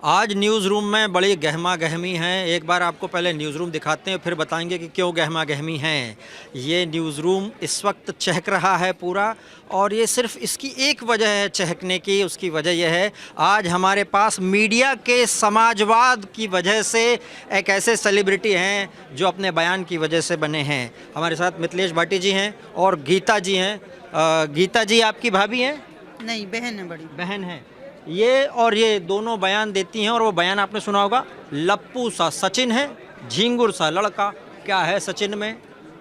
आज news room में बड़ी गहमा गहमी है। एक बार आपको पहले न्यूज़ रूम दिखाते हैं, फिर बताएंगे कि क्यों गहमा गहमी है। ये न्यूज़ रूम इस वक्त चहक रहा है पूरा, और ये सिर्फ इसकी एक वजह है चहकने की। उसकी वजह यह है, आज हमारे पास मीडिया के समाजवाद की वजह से एक ऐसे सेलिब्रिटी हैं जो अपने बयान की वजह से बने हैं। हमारे साथ मिथिलेश भाटी जी हैं और गीता जी हैं। गीता जी आपकी भाभी हैं? नहीं, बहन है, बड़ी बहन है। ये दोनों बयान देती हैं, और वो बयान आपने सुना होगा, लप्पू सा सचिन है, झिंगुर सा लड़का। क्या है सचिन में?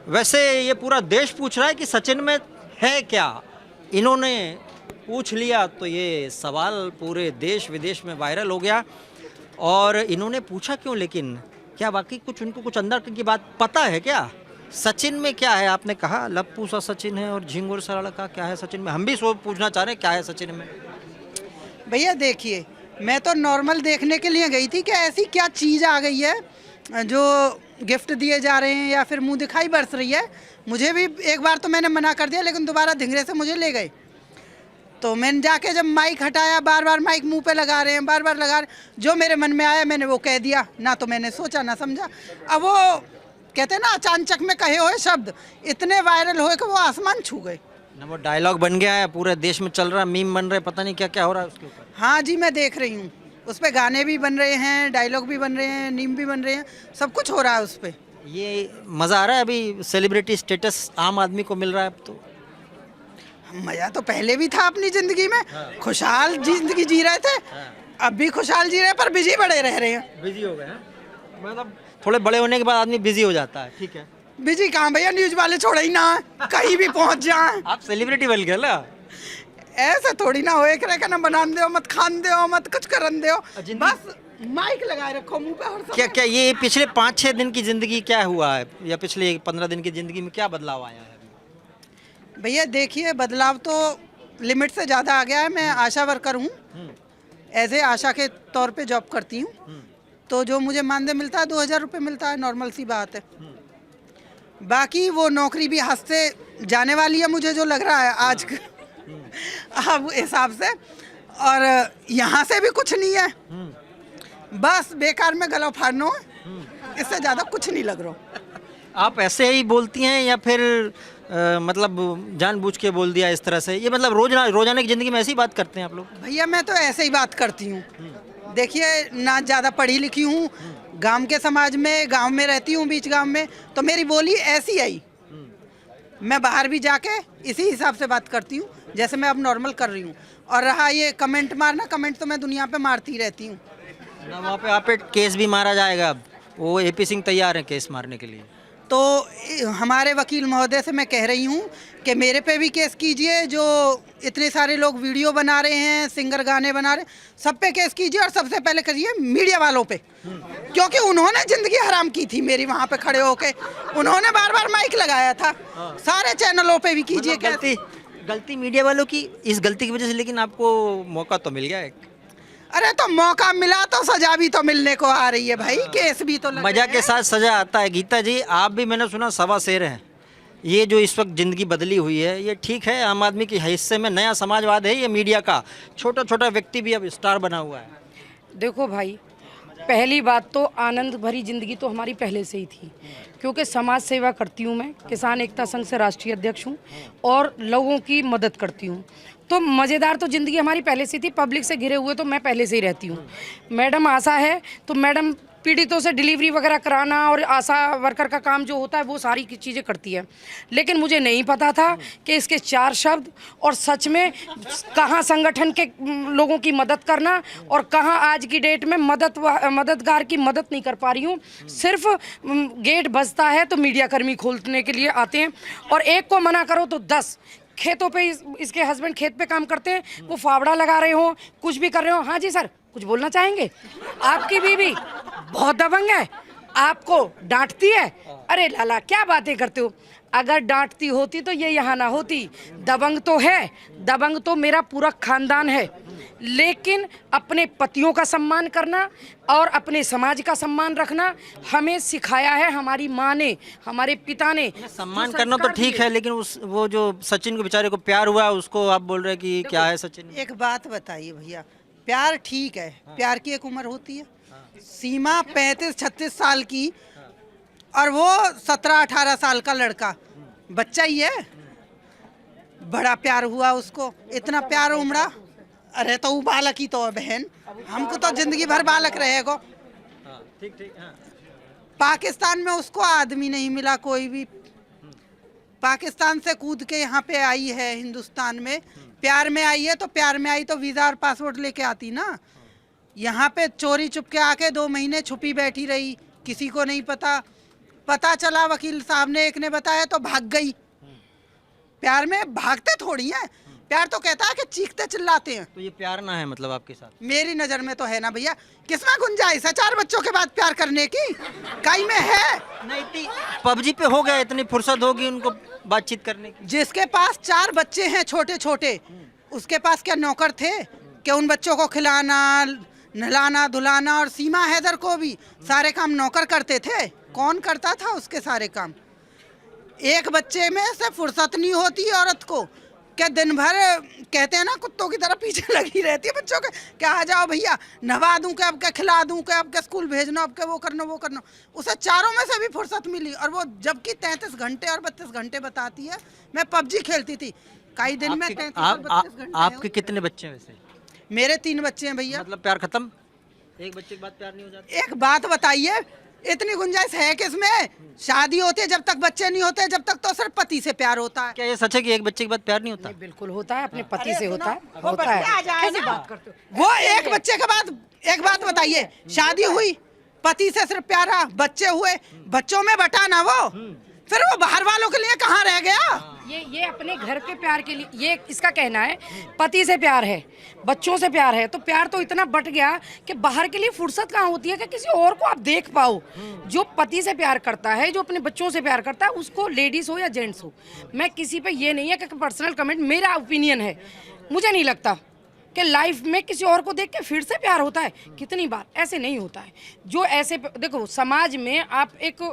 वैसे ये पूरा देश पूछ रहा है कि सचिन में है क्या। इन्होंने पूछ लिया तो ये सवाल पूरे देश विदेश में वायरल हो गया। और इन्होंने पूछा क्यों, लेकिन क्या वाकई कुछ उनको कुछ अंदर की बात पता है क्या? सचिन में क्या है? आपने कहा लप्पू सा सचिन है और झिंगुर सा लड़का, क्या है सचिन में? हम भी सो पूछना चाह रहे हैं क्या है सचिन में। भैया देखिए, मैं तो नॉर्मल देखने के लिए गई थी कि ऐसी क्या चीज़ आ गई है जो गिफ्ट दिए जा रहे हैं या फिर मुंह दिखाई बरस रही है। मुझे भी एक बार तो मैंने मना कर दिया, लेकिन दोबारा धिंगरे से मुझे ले गए। तो मैंने जाके जब माइक हटाया, बार बार माइक मुंह पे लगा रहे हैं, बार बार लगा रहे, जो मेरे मन में आया मैंने वो कह दिया। ना तो मैंने सोचा ना समझा। अब वो कहते हैं ना, अचानचक में कहे हुए शब्द इतने वायरल हुए कि वो आसमान छू गए ना। वो डायलॉग बन गया है, पूरे देश में चल रहा है, मीम बन रहे, पता नहीं क्या क्या हो रहा है उसके ऊपर। हाँ जी, मैं देख रही हूँ। उस पर गाने भी बन रहे हैं, डायलॉग भी बन रहे हैं, नीम भी बन रहे हैं, सब कुछ हो रहा है उस पर। ये मज़ा आ रहा है। अभी सेलिब्रिटी स्टेटस आम आदमी को मिल रहा है अब तो। मजा तो पहले भी था अपनी जिंदगी में। खुशहाल जिंदगी जी रहे थे। अब भी खुशहाल जी रहे हैं, पर बिजी बड़े रह रहे हैं। बिजी हो गए हैं, मतलब थोड़े बड़े होने के बाद आदमी बिजी हो जाता है। ठीक है, बिजी कहाँ भैया, न्यूज वाले छोड़े ही ना, कहीं भी पहुंच जाए। आप सेलिब्रिटी बन गए ना। ऐसे थोड़ी ना हो, एक रह ना बनान दो, मत खान दो, मत कुछ करन दो, बस माइक लगाए रखो मुंह पे हर समय। क्या क्या ये पिछले 5-6 दिन की ज़िंदगी क्या हुआ है, या पिछले 15 दिन की ज़िंदगी में क्या बदलाव आया है? भैया देखिए, बदलाव तो लिमिट से ज़्यादा आ गया है। मैं आशा वर्कर हूँ, एज ए आशा के तौर पे जॉब करती हूँ। तो जो मुझे मानदेय मिलता है 2000 रुपये मिलता है, नॉर्मल सी बात है। बाकी वो नौकरी भी हाथ से जाने वाली है, मुझे जो लग रहा है आज अब हिसाब से। और यहाँ से भी कुछ नहीं है, बस बेकार में गला फाड़ना है, इससे ज़्यादा कुछ नहीं लग रहा। आप ऐसे ही बोलती हैं या फिर मतलब जानबूझ के बोल दिया इस तरह से? ये मतलब रोजाना की ज़िंदगी में ऐसी बात करते हैं आप लोग? भैया मैं तो ऐसे ही बात करती हूँ। देखिए, ना ज़्यादा पढ़ी लिखी हूँ, गांव के समाज में, गांव में रहती हूँ, बीच गांव में, तो मेरी बोली ऐसी आई। मैं बाहर भी जाके इसी हिसाब से बात करती हूँ जैसे मैं अब नॉर्मल कर रही हूँ। और रहा ये कमेंट मारना, कमेंट तो मैं दुनिया पे मारती रहती हूँ ना। वहाँ पे आप पे केस भी मारा जाएगा अब। वो एपी सिंह तैयार है केस मारने के लिए। तो हमारे वकील महोदय से मैं कह रही हूँ कि मेरे पे भी केस कीजिए। जो इतने सारे लोग वीडियो बना रहे हैं, सिंगर गाने बना रहे हैं, सब पे केस कीजिए। और सबसे पहले करिए मीडिया वालों पे, क्योंकि उन्होंने जिंदगी हराम की थी मेरी। वहाँ पे खड़े होके उन्होंने बार बार माइक लगाया था। सारे चैनलों पे भी कीजिए। मतलब गलती मीडिया वालों की, इस गलती की वजह से लेकिन आपको मौका तो मिल गया एक। अरे तो मौका मिला तो सजा भी तो मिलने को आ रही है भाई, केस भी तो लग मजा रहे के हैं। साथ सजा आता है। गीता जी, आप भी मैंने सुना सवा शेर हैं। ये जो इस वक्त ज़िंदगी बदली हुई है, ये ठीक है? आम आदमी के हिस्से में नया समाजवाद है ये मीडिया का। छोटा छोटा व्यक्ति भी अब स्टार बना हुआ है। देखो भाई, पहली बात तो आनंद भरी ज़िंदगी तो हमारी पहले से ही थी, क्योंकि समाज सेवा करती हूँ मैं, किसान एकता संघ से राष्ट्रीय अध्यक्ष हूँ और लोगों की मदद करती हूँ। तो मज़ेदार तो ज़िंदगी हमारी पहले से थी। पब्लिक से घिरे हुए तो मैं पहले से ही रहती हूँ। मैडम आशा है तो मैडम पीड़ितों से डिलीवरी वगैरह कराना और आशा वर्कर का काम जो होता है वो सारी चीज़ें करती है। लेकिन मुझे नहीं पता था कि इसके 4 शब्द, और सच में कहाँ संगठन के लोगों की मदद करना और कहाँ आज की डेट में मददगार की मदद नहीं कर पा रही हूँ। सिर्फ गेट बजता है तो मीडिया कर्मी खोलने के लिए आते हैं, और एक को मना करो तो 10। खेतों पे इसके हस्बैंड खेत पे काम करते हैं, वो फावड़ा लगा रहे हो, कुछ भी कर रहे हो। हाँ जी सर, कुछ बोलना चाहेंगे? आपकी बीवी बहुत दबंग है, आपको डांटती है। अरे लाला, क्या बातें करते हो? अगर डांटती होती तो ये यहाँ ना होती। दबंग तो है, दबंग तो मेरा पूरा खानदान है, लेकिन अपने पतियों का सम्मान करना और अपने समाज का सम्मान रखना हमें सिखाया है हमारी माँ ने, हमारे पिता ने। सम्मान करना तो ठीक है, लेकिन वो जो सचिन को बेचारे को प्यार हुआ उसको आप बोल रहे हैं कि क्या है सचिन? एक बात बताइए भैया, प्यार ठीक है, प्यार की एक उम्र होती है। सीमा 35-36 साल की और वो 17-18 साल का लड़का, बच्चा ही है। बड़ा प्यार हुआ उसको, इतना प्यार उमड़ा। अरे तो वो बालक ही तो है बहन, हमको तो जिंदगी भर बालक रहेगा। ठीक ठीक। हाँ। पाकिस्तान में उसको आदमी नहीं मिला कोई भी, पाकिस्तान से कूद के यहाँ पे आई है हिंदुस्तान में, प्यार में आई है। तो प्यार में आई तो वीज़ा और पासपोर्ट लेके आती ना। यहाँ पे चोरी चुपके आके 2 महीने छुपी बैठी रही, किसी को नहीं पता चला, वकील साहब ने एक ने बताया तो भाग गई। प्यार में भागते थोड़ी हैं, प्यार तो कहता है कि चीखते चिल्लाते हैं। तो ये प्यार ना है मतलब आपके साथ? मेरी नज़र में तो है ना भैया, किसमें गुंजाइश है 4 बच्चों के बाद प्यार करने की? कई में है नहीं इतनी पबजी पे हो गया, इतनी फुर्सत होगी उनको बातचीत करने की? जिसके पास 4 बच्चे हैं छोटे छोटे, उसके पास क्या नौकर थे कि उन बच्चों को खिलाना नहलाना धुलाना? और सीमा हैदर को भी सारे काम नौकर करते थे। कौन करता था उसके सारे काम? एक बच्चे में से फुर्सत नहीं होती औरत को, क्या दिन भर कहते हैं ना कुत्तों की तरह पीछे लगी रहती है बच्चों के, क्या आ जाओ भैया नहवा दूं, क्या अब क्या खिला दूं, क्या अब क्या स्कूल भेजना, अब क्या वो करना। उसे चारों में से भी फुर्सत मिली। और वो जबकि 33 घंटे और 32 घंटे बताती है। मैं पबजी खेलती थी कई दिन में 33 और 32 घंटे। आपके कितने बच्चे हैं वैसे? मेरे 3 बच्चे हैं भैया। मतलब प्यार खत्म? एक बच्चे के बाद प्यार नहीं हो जाता? एक बात बताइए, इतनी गुंजाइश है किसमें? शादी होती है जब तक बच्चे नहीं होते, जब तक तो सिर्फ पति से प्यार होता है। क्या ये सच है कि एक बच्चे के बाद प्यार नहीं होता? बिल्कुल होता है, अपने पति से होता है। वो होता बच्चे आ है। जाए कैसी ना। बात करते हो? वो एक बच्चे के बाद, एक बात बताइए, शादी हुई, पति से सिर्फ प्यारा, बच्चे हुए, बच्चों में बटा ना वो, फिर वो बाहर वालों के लिए कहाँ रह गया? ये अपने घर के प्यार के लिए, ये इसका कहना है पति से प्यार है, बच्चों से प्यार है, तो प्यार तो इतना बट गया कि बाहर के लिए फुर्सत कहाँ होती है कि किसी और को आप देख पाओ। जो पति से प्यार करता है, जो अपने बच्चों से प्यार करता है, उसको लेडीज हो या जेंट्स हो, मैं किसी पे ये नहीं है कि पर्सनल कमेंट, मेरा ओपिनियन है, मुझे नहीं लगता कि लाइफ में किसी और को देख के फिर से प्यार होता है। कितनी बार ऐसे नहीं होता है। जो ऐसे देखो, समाज में आप एक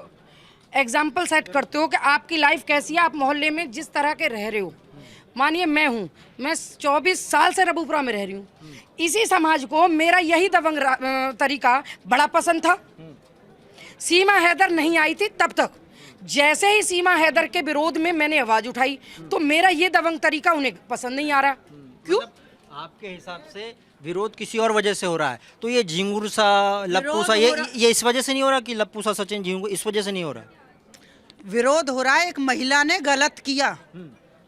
एग्जाम्पल सेट करते हो कि आपकी लाइफ कैसी है, आप मोहल्ले में जिस तरह के रह रहे हो। मानिए मैं 24 साल से रबूपुरा में रह रही हूँ, इसी समाज को मेरा यही दबंग तरीका बड़ा पसंद था। सीमा हैदर नहीं आई थी तब तक, जैसे ही सीमा हैदर के विरोध में मैंने आवाज़ उठाई तो मेरा ये दबंग तरीका उन्हें पसंद नहीं आ रहा। क्यों? आपके हिसाब से विरोध किसी और वजह से हो रहा है, तो ये झिंगुर सा लप्पू सा ये इस वजह से नहीं हो रहा कि लप्पू सा सचिन झिंगुर, इस वजह से नहीं हो रहा? विरोध हो रहा है, एक महिला ने गलत किया।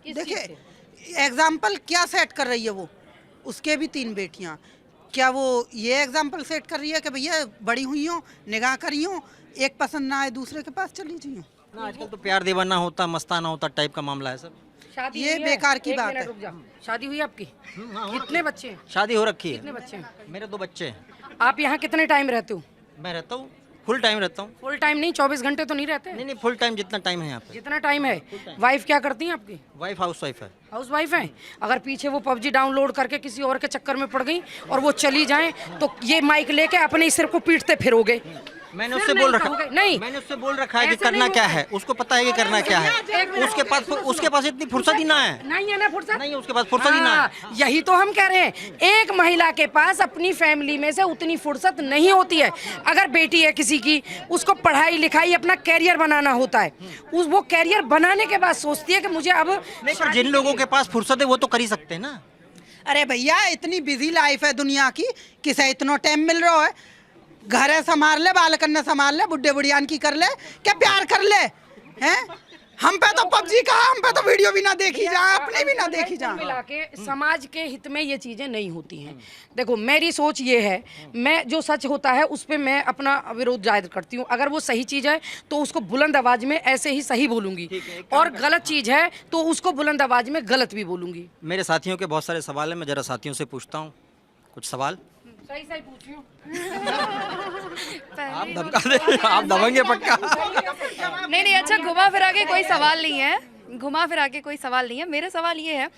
देखिए एग्जाम्पल क्या सेट कर रही है वो, उसके भी 3 बेटियां, क्या वो ये एग्जाम्पल सेट कर रही है कि भैया बड़ी हुई हो, निगाह करी हो, एक पसंद ना आए दूसरे के पास चली जाइयो? ना, आजकल तो प्यार दीवाना होता, मस्ताना होता टाइप का मामला है सब। शादी ये हुई है? बेकार की एक बात मिनट है। रुक जा। शादी हुई आपकी? कितने बच्चे हैं? शादी हो रखी कितने है? बच्चे हैं? मेरे 2 बच्चे हैं। आप यहाँ कितने टाइम रहते हो? मैं रहता हूँ फुल टाइम रहता हूँ। फुल टाइम नहीं, 24 घंटे तो नहीं रहते? नहीं फुल टाइम, जितना टाइम है यहाँ पे। जितना टाइम है। वाइफ क्या करती हैं आपकी? वाइफ हाउस वाइफ है। हाउस वाइफ है। अगर पीछे वो पबजी डाउनलोड करके किसी और के चक्कर में पड़ गई और वो चली जाएं तो ये माइक लेके अपने सिर को पीटते फिरोगे। मैंने फिर उससे नहीं बोल रखा, कहोगे, नहीं। मैंने उससे बोल रखा है कि ऐसे करना नहीं क्या होता है, उसको पता है कि करना क्या है। उसके पास इतनी फुर्सत ही ना है। नहीं है ना फुर्सत? नहीं है उसके पास फुर्सत ही ना है। हाँ, यही तो हम कह रहे हैं, एक महिला के पास अपनी फैमिली में से उतनी फुर्सत नहीं होती है। अगर बेटी है किसी की, उसको पढ़ाई लिखाई अपना कैरियर बनाना होता है, वो कैरियर बनाने के बाद सोचती है कि मुझे अब नहीं, पर जिन लोगों के पास फुर्सत है वो तो कर ही सकते हैं ना। अरे भैया इतनी बिजी लाइफ है दुनिया की, किसे इतना टाइम मिल रहा है? घर है संभाल ले, बालकन ने संभाल ले, बुढ़े बुढ़ियान की कर ले, क्या प्यार कर ले हैं? हम पे तो पबजी का, हम पे तो वीडियो भी ना देखी जा, अपनी भी ना देखी जा। मिला के समाज के हित में ये चीजें नहीं होती हैं। देखो मेरी सोच ये है, मैं जो सच होता है उस पे मैं अपना विरोध जाहिर करती हूँ। अगर वो सही चीज है तो उसको बुलंद आवाज में ऐसे ही सही बोलूंगी, और गलत चीज है तो उसको बुलंद आवाज में गलत भी बोलूंगी। मेरे साथियों के बहुत सारे सवाल हैं, मैं जरा साथियों से पूछता हूँ कुछ सवाल। सही सही पूछियो। आप धमका दे, आप दबंगे पक्का। नहीं अच्छा, घुमा फिरा के कोई सवाल नहीं है, घुमा फिरा के कोई सवाल नहीं है। मेरा सवाल ये है,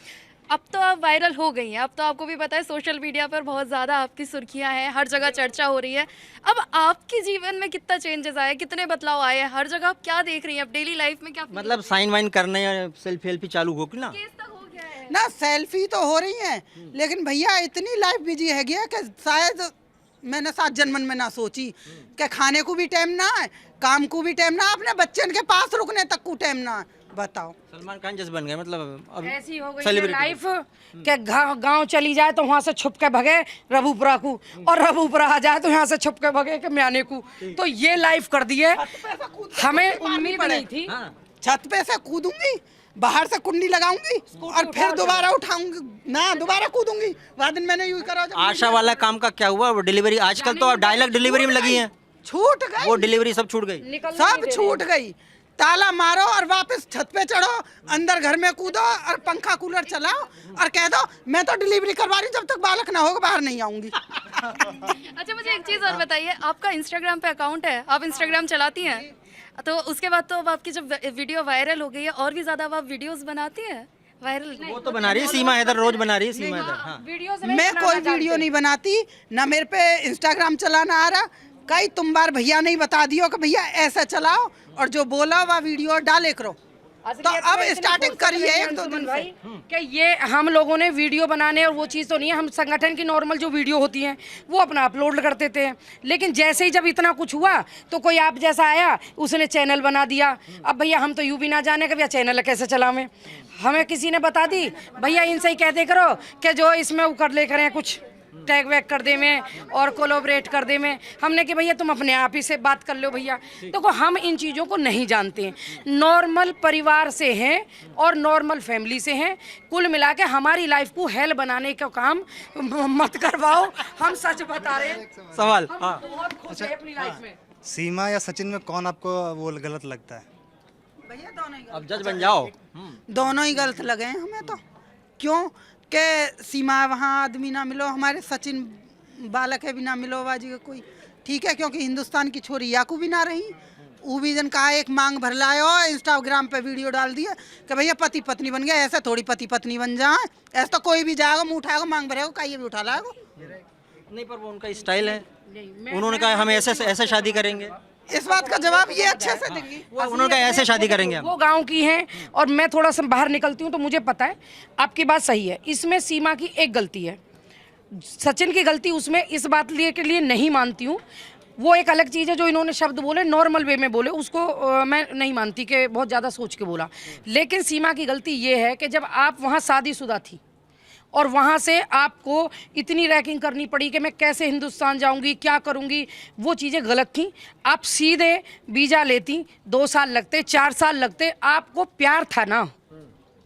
अब तो आप वायरल हो गई हैं, अब तो आपको भी पता है सोशल मीडिया पर बहुत ज़्यादा आपकी सुर्खियां हैं, हर जगह चर्चा हो रही है। अब आपके जीवन में कितना चेंजेस आए, कितने बदलाव आए हैं, हर जगह आप क्या देख रही हैं, अब डेली लाइफ में क्या मतलब साइन वाइन करने या सेल्फी वेल्फी चालू होगी ना? केस तक हो ना सेल्फी तो हो रही है, लेकिन भैया इतनी लाइफ बिजी है गया कि शायद मैंने 7 जन्मन में ना सोची कि खाने को भी टाइम ना है, काम को भी टाइम ना, अपने बच्चन के पास रुकने तक को टाइम ना है। बताओ सलमान खान जैसे बन गए, मतलब अब ऐसी हो गई है celebrity लाइफ कि गांव चली जाए तो वहां से छुप के भगे रबूपुरा को, और रबूपुरा आ जाए तो यहाँ से छुप के भगे के म्याने को। तो ये लाइफ कर दी है, हमें उम्मीद नहीं थी। छत पे से कूदूंगी, बाहर से कुंडी लगाऊंगी और फिर दोबारा उठाऊंगी ना, दोबारा कूदूंगी। वह दिन मैंने यूं करा। आशा वाला काम का क्या हुआ? वो डिलीवरी आजकल तो डायरेक्ट डिलीवरी में लगी है, छूट गई, वो डिलीवरी सब छूट गई, सब छूट गई। ताला मारो और वापस छत पे चढ़ो, अंदर घर में कूदो और पंखा कूलर चलाओ और कह दो मैं तो डिलीवरी करवा रही हूँ, जब तक बालक ना होगा बाहर नहीं आऊंगी। अच्छा मुझे एक चीज़ और बताइए, आपका इंस्टाग्राम पे अकाउंट है, आप इंस्टाग्राम चलाती हैं, तो उसके बाद तो अब आपकी जब वीडियो वायरल हो गई है और भी ज़्यादा अब आप वीडियोस बनाती हैं वायरल? वो तो बना रही है सीमा हैदर, रोज बना रही है सीमा हैदर। हाँ। मैं कोई वीडियो नहीं बनाती, ना मेरे पे इंस्टाग्राम चलाना आ रहा। कई तुम बार भैया नहीं बता दियो कि भैया ऐसा चलाओ, और जो बोला वह वीडियो डाले करो। तो अब स्टार्टिंग करिए 1-2 दिन भाई कि ये हम लोगों ने वीडियो बनाने और वो चीज़ तो नहीं है, हम संगठन की नॉर्मल जो वीडियो होती हैं वो अपना अपलोड कर देते हैं। लेकिन जैसे ही जब इतना कुछ हुआ तो कोई आप जैसा आया, उसने चैनल बना दिया। अब भैया हम तो यूं भी ना जाने कि भैया चैनल कैसे चलावें, हमें किसी ने बता दी भैया इनसे ही कहते करो कि जो इसमें वो कर ले करें, कुछ टैग वैग कर दे में और कोलोबरेट कर दे में। हमने कि भैया तुम अपने आप ही से बात कर लो भैया। देखो हम इन चीज़ों को नहीं जानते हैं, नॉर्मल परिवार से हैं और नॉर्मल फैमिली से हैं। कुल मिला के हमारी लाइफ को हेल बनाने का काम मत करवाओ, हम सच बता रहे हैं। सवाल हम हाँ। बहुत खुश हैं अपनी लाइफ में। सीमा या सचिन में कौन आपको वो गलत लगता है? भैया दोनों ही अब जज बन जाओ। दोनों ही गलत लगे हैं हमें तो। क्यों के सीमा वहाँ आदमी ना मिलो, हमारे सचिन बालक है भी ना मिलो बाजी का कोई, ठीक है, क्योंकि हिंदुस्तान की छोरी याकू भी ना रही। वो भी जन कहा एक मांग भर लाए हो, इंस्टाग्राम पे वीडियो डाल दिया कि भैया पति पत्नी बन गया, ऐसे थोड़ी पति पत्नी बन जाए। ऐसा तो कोई भी जाएगा मुँह उठाएगा मांग भरेगा, कहीं भी उठा लाएगा। नहीं पर वो उनका स्टाइल है, उन्होंने कहा हम ऐसे शादी करेंगे, इस बात का जवाब ये अच्छे से देंगी। उन्होंने कहा ऐसे शादी करेंगे हम। वो गांव की हैं और मैं थोड़ा सा बाहर निकलती हूँ तो मुझे पता है आपकी बात सही है। इसमें सीमा की एक गलती है, सचिन की गलती उसमें इस बात के लिए नहीं मानती हूँ। वो एक अलग चीज़ है जो इन्होंने शब्द बोले नॉर्मल वे में बोले, उसको मैं नहीं मानती कि बहुत ज़्यादा सोच के बोला। लेकिन सीमा की गलती ये है कि जब आप वहाँ शादीशुदा थी और वहाँ से आपको इतनी रैकिंग करनी पड़ी कि मैं कैसे हिंदुस्तान जाऊँगी, क्या करूँगी, वो चीज़ें गलत थी। आप सीधे वीज़ा लेती, 2 साल लगते, 4 साल लगते, आपको प्यार था ना।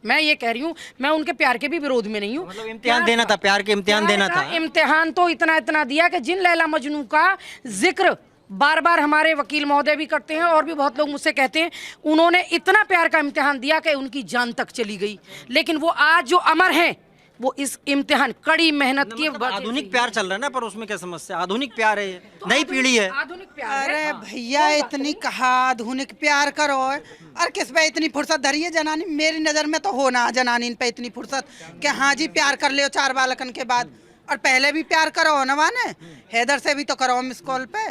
मैं ये कह रही हूँ, मैं उनके प्यार के भी विरोध में नहीं हूँ। मतलब इम्तिहान देना था, प्यार के इम्तिहान देना था। इम्तिहान तो इतना दिया कि जिन लैला मजनू का जिक्र बार बार हमारे वकील महोदय भी करते हैं और भी बहुत लोग मुझसे कहते हैं, उन्होंने इतना प्यार का इम्तिहान दिया कि उनकी जान तक चली गई। लेकिन वो आज जो अमर हैं वो इस इम्तिहान कड़ी मेहनत की मतलब आधुनिक प्यार चल रहा है ना, पर उसमें क्या समस्या? आधुनिक प्यार है, नई पीढ़ी है। आधुनिक प्यार है। अरे भैया इतनी कहा आधुनिक प्यार करो, और किस पे इतनी फुर्सत धरी है जनानी? मेरी नज़र में तो होना जनानी पे इतनी फुर्सत कि हाँ जी प्यार कर लियो 4 बालकन के बाद, और पहले भी प्यार करो ना वाने, हैदर से भी तो करो मिस कॉल पे,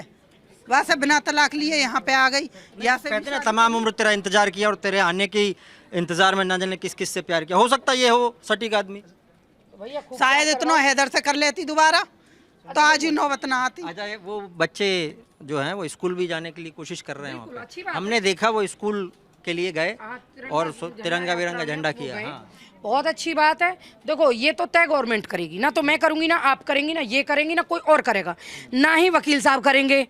वहाँ से बिना तलाक लिए यहाँ पे आ गई। यहाँ से कहते ना तमाम उम्र तेरा इंतजार किया और तेरे आने के इंतजार में ना जाने किस किस से प्यार किया। हो सकता ये हो सटीक आदमी, शायद इतना हैदर से कर लेती दोबारा तो आज ही नौबत ना आती। अच्छा वो बच्चे जो हैं वो स्कूल भी जाने के लिए कोशिश कर रहे हैं वहाँ अच्छी पे, बात हमने देखा वो स्कूल के लिए गए और तिरंगा बिरंगा झंडा किया। हाँ। बहुत अच्छी बात है। देखो ये तो तय गवर्नमेंट करेगी ना, तो मैं करूंगी ना आप करेंगी ना ये करेंगी ना कोई और करेगा, ना ही वकील साहब करेंगे।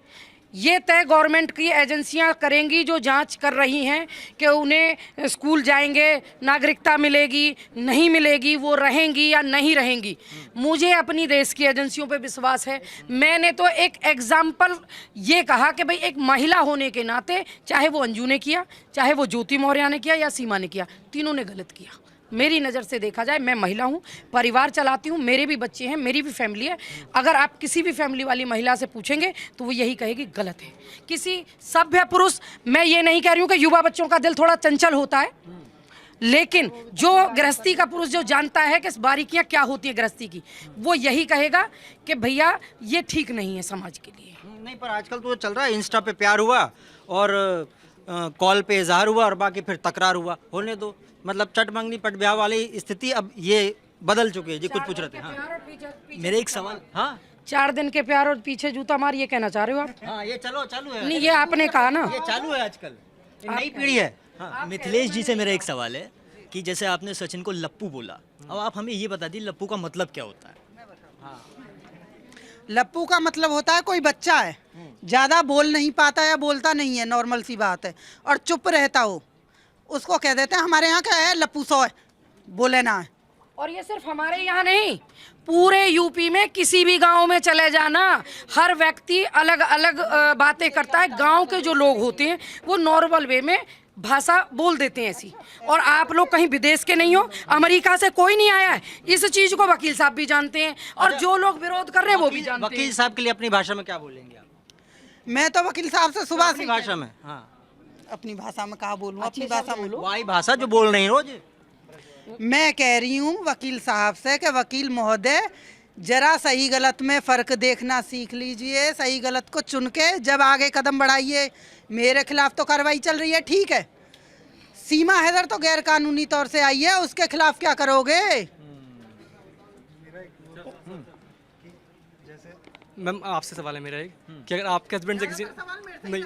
ये तय गवर्नमेंट की एजेंसियां करेंगी जो जांच कर रही हैं कि उन्हें स्कूल जाएंगे नागरिकता मिलेगी नहीं मिलेगी, वो रहेंगी या नहीं रहेंगी। मुझे अपनी देश की एजेंसियों पे विश्वास है। मैंने तो एक एग्जाम्पल ये कहा कि भाई एक महिला होने के नाते, चाहे वो अंजू ने किया, चाहे वो ज्योति मौर्य ने किया या सीमा ने किया, तीनों ने गलत किया। मेरी नज़र से देखा जाए, मैं महिला हूँ, परिवार चलाती हूँ, मेरे भी बच्चे हैं, मेरी भी फैमिली है। अगर आप किसी भी फैमिली वाली महिला से पूछेंगे तो वो यही कहेगी गलत है। किसी सभ्य पुरुष, मैं ये नहीं कह रही हूँ कि युवा बच्चों का दिल थोड़ा चंचल होता है, लेकिन जो गृहस्थी का पुरुष जो जानता है कि बारीकियाँ क्या होती है गृहस्थी की, वो यही कहेगा कि भैया ये ठीक नहीं है समाज के लिए। नहीं पर आजकल तो चल रहा है इंस्टा पे प्यार हुआ और कॉल पे इजहार हुआ और बाकी फिर तकरार हुआ, होने दो। मतलब चट मंगनी पट ब्याह वाली स्थिति अब ये बदल चुकी है जी। कुछ पूछ रहे थे? हाँ मेरे एक सवाल, हाँ 4 दिन के प्यार और पीछे जूता मार, ये कहना चाह रहे हो आप? हाँ, ये चलो चालू है, नहीं, ये आपने कहा ना। ये चालू है आजकल, ये नई पीढ़ी है। हाँ मिथिलेश जी से मेरा एक सवाल है कि जैसे आपने सचिन को लप्पू बोला, अब आप हमें ये बता दीजिए लप्पू का मतलब क्या होता है? लप्पू का मतलब होता है कोई बच्चा है, ज़्यादा बोल नहीं पाता या बोलता नहीं है, नॉर्मल सी बात है, और चुप रहता हो, उसको कह देते हैं हमारे यहाँ क्या है, लप्पू सौ है, बोले ना है। और ये सिर्फ हमारे यहाँ नहीं, पूरे यूपी में किसी भी गांव में चले जाना, हर व्यक्ति अलग अलग बातें करता है। गांव के जो लोग होते हैं वो नॉर्मल वे में भाषा बोल देते हैं ऐसी। और आप लोग कहीं विदेश के नहीं हो, अमेरिका से कोई नहीं आया है, इस चीज को वकील साहब भी जानते हैं, और जो लोग विरोध कर रहे हैं वो भी जानते हैं। वकील साहब के लिए अपनी भाषा में क्या बोलेंगे आप? मैं तो वकील साहब से सुबह अपनी से भाषा में, हाँ अपनी भाषा में कहा बोलूँ, अपनी भाषा में वही भाषा जो बोल रहे हैं रोज। मैं कह रही हूँ वकील साहब से कि वकील महोदय जरा सही गलत में फ़र्क देखना सीख लीजिए, सही गलत को चुन के जब आगे कदम बढ़ाइए। मेरे खिलाफ तो कार्रवाई चल रही है, ठीक है, सीमा हैदर तो गैर कानूनी तौर से आई है, उसके खिलाफ क्या करोगे? मैम आपसे सवाल है मेरा एक, कि अगर आपके हस्बैंड से किसी नहीं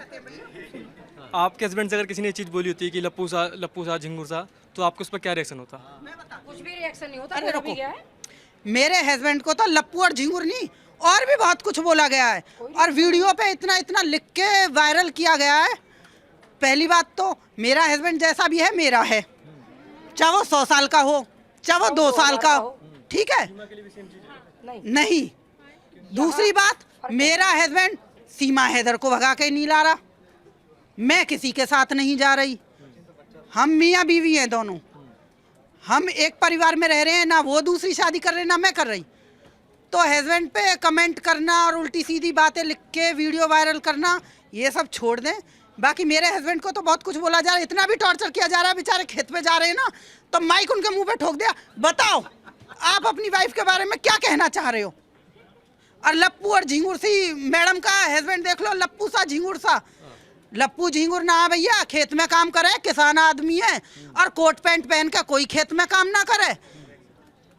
आपके हस्बैंड से अगर किसी ने चीज़ बोली होती है कि लप्पू सा झिंगुर सा, तो आपको उस पर क्या रिएक्शन होता? कुछ भी रिएक्शन नहीं होता। अरे मेरा रुको, भी क्या है? मेरे हस्बैंड को तो लप्पू और झिंगुर नहीं और भी बहुत कुछ बोला गया है, और वीडियो पे इतना इतना लिख के वायरल किया गया है। पहली बात तो मेरा हस्बैंड जैसा भी है मेरा है, चाहे वो 100 साल का हो, चाहे वो 2 साल का हो, ठीक है? नहीं। दूसरी बात, मेरा हस्बैंड सीमा हैदर को भगा के नहीं ला रहा, मैं किसी के साथ नहीं जा रही, हम मियाँ बीवी हैं दोनों, हम एक परिवार में रह रहे हैं, ना वो दूसरी शादी कर रहे हैं ना मैं कर रही। तो हस्बैंड पे कमेंट करना और उल्टी सीधी बातें लिख के वीडियो वायरल करना, ये सब छोड़ दें। बाकी मेरे हस्बैंड को तो बहुत कुछ बोला जा रहा है, इतना भी टॉर्चर किया जा रहा है, बेचारे खेत पे जा रहे हैं ना, तो माइक उनके मुंह पे ठोक दिया। बताओ आप अपनी वाइफ के बारे में क्या कहना चाह रहे हो? और लप्पू और झिंगुर सी मैडम का हस्बैंड देख लो, लप्पू सा झिंगुर सा। लप्पू झिंगुर ना भैया, खेत में काम करे, किसान आदमी है, और कोट पैंट पहन के कोई खेत में काम ना करे।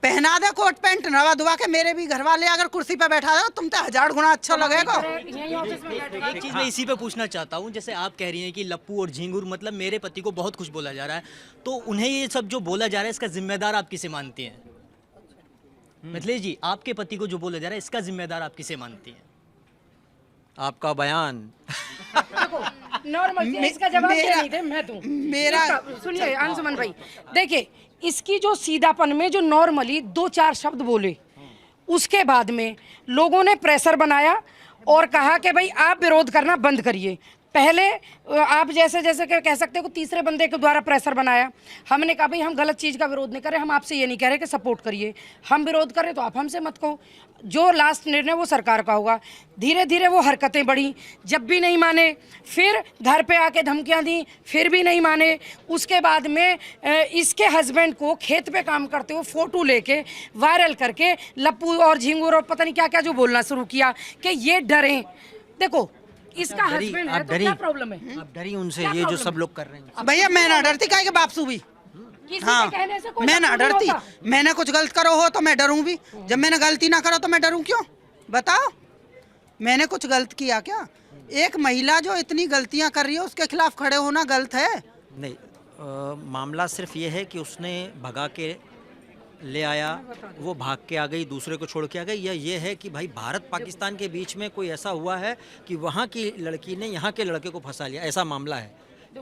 पहना दे कोट पैंट, नवा धुआ के मेरे भी घर वाले अगर कुर्सी पे बैठा दो, तुम तो 1000 गुना अच्छा लगेगा। एक चीज़ मैं इसी पे पूछना चाहता हूँ, जैसे आप कह रही हैं कि लप्पू और झिंगुर मतलब मेरे पति को बहुत कुछ बोला जा रहा है, तो उन्हें ये सब जो बोला जा रहा है इसका जिम्मेदार आप किसे मानती हैं? मिथिलेश जी, आपके पति को जो बोला जा रहा है इसका जिम्मेदार आप किसे मानती हैं? आपका बयान। नॉर्मल इसका जवाब क्या नहीं दे, मैं दूं। मेरा सुनिए अंशुमन भाई, देखिए इसकी जो सीधापन में जो नॉर्मली 2-4 शब्द बोले, उसके बाद में लोगों ने प्रेशर बनाया और कहा कि भाई आप विरोध करना बंद करिए। पहले आप जैसे जैसे कह सकते हो तीसरे बंदे के द्वारा प्रेशर बनाया, हमने कहा भाई हम गलत चीज़ का विरोध नहीं कर रहे, हम आपसे ये नहीं कह रहे कि सपोर्ट करिए, हम विरोध कर रहे तो आप हमसे मत कहो, जो लास्ट निर्णय वो सरकार का होगा। धीरे धीरे वो हरकतें बढ़ी, जब भी नहीं माने फिर घर पे आके धमकियां दी, फिर भी नहीं माने। उसके बाद में इसके हस्बैंड को खेत पे काम करते हुए फ़ोटो लेके वायरल करके लप्पू और झिंगुर और पता नहीं क्या क्या जो बोलना शुरू किया कि ये डरें। देखो इसका हस्बैंड है तो क्या प्रॉब्लम है? आप डरी उनसे, ये जो सब लोग कर रहे हैं? भैया मैं ना डरती, काहे के बापसू भी। किसी हाँ, के कहने से कोई मैं ना मतलब नहीं डरती, होता। मैंने कुछ गलत करो हो तो मैं डरूं भी, जब मैंने गलती ना करो तो मैं डरूं क्यों? बताओ मैंने कुछ गलत किया क्या? एक महिला जो इतनी गलतियां कर रही है उसके खिलाफ खड़े होना गलत है? नहीं, मामला सिर्फ ये है कि उसने भगा के ले आया, वो भाग के आ गई, दूसरे को छोड़ के आ गई, या ये है कि भाई भारत पाकिस्तान के बीच में कोई ऐसा हुआ है कि वहाँ की लड़की ने यहाँ के लड़के को फंसा लिया, ऐसा मामला है?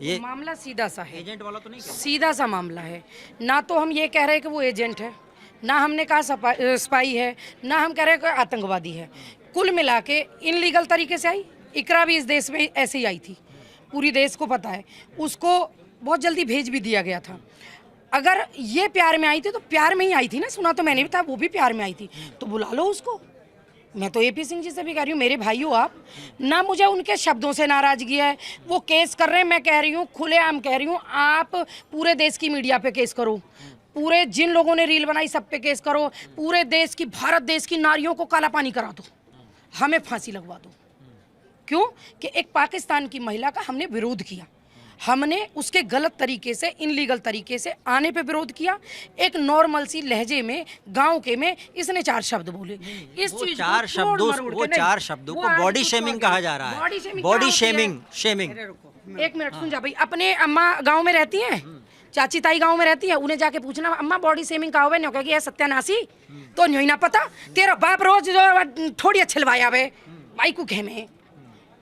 ये मामला सीधा सा है, एजेंट वाला तो नहीं? सीधा सा मामला है। ना तो हम ये कह रहे हैं कि वो एजेंट है, ना हमने कहा स्पाई है, ना हम कह रहे हैं कि आतंकवादी है। कुल मिला के इनलीगल तरीके से आई। इकरा भी इस देश में ऐसे ही आई थी, पूरी देश को पता है। उसको बहुत जल्दी भेज भी दिया गया था। अगर ये प्यार में आई थी तो प्यार में ही आई थी ना, सुना तो मैंने भी था, वो भी प्यार में आई थी, तो बुला लो उसको। मैं तो AP सिंह जी से भी कह रही हूँ, मेरे भाई हो आप ना, मुझे उनके शब्दों से नाराज़गी है। वो केस कर रहे हैं, मैं कह रही हूँ खुलेआम कह रही हूँ, आप पूरे देश की मीडिया पे केस करो, पूरे जिन लोगों ने रील बनाई सब पे केस करो, पूरे देश की, भारत देश की नारियों को काला पानी करा दो, हमें फांसी लगवा दो। क्यों कि एक पाकिस्तान की महिला का हमने विरोध किया, हमने उसके गलत तरीके से, इनलीगल तरीके से आने पे विरोध किया। एक नॉर्मल सी लहजे में, गांव के में इसने 4 शब्द बोले। इस वो चीज को चार तोड़ शब्दों मरोड़ वो के नहीं। 4 शब्दों वो को आज बॉडी कुछ शेमिंग और कहा है। जा रहा है। बॉडी शेमिंग बॉडी क्या होती है? Shaming, shaming. एक मिनट सुन जा भाई, अपने अम्मा गांव में रहती हैं, चाची ताई गांव में रहती है, उन्हें जाके पूछना अम्मा बॉडी शेमिंग का होवे, कहेगी ये सत्यानाशी तो नहीं ना पता, तेरा बाप रोज जो थोड़ी छिलवाया वे भाई को घे में।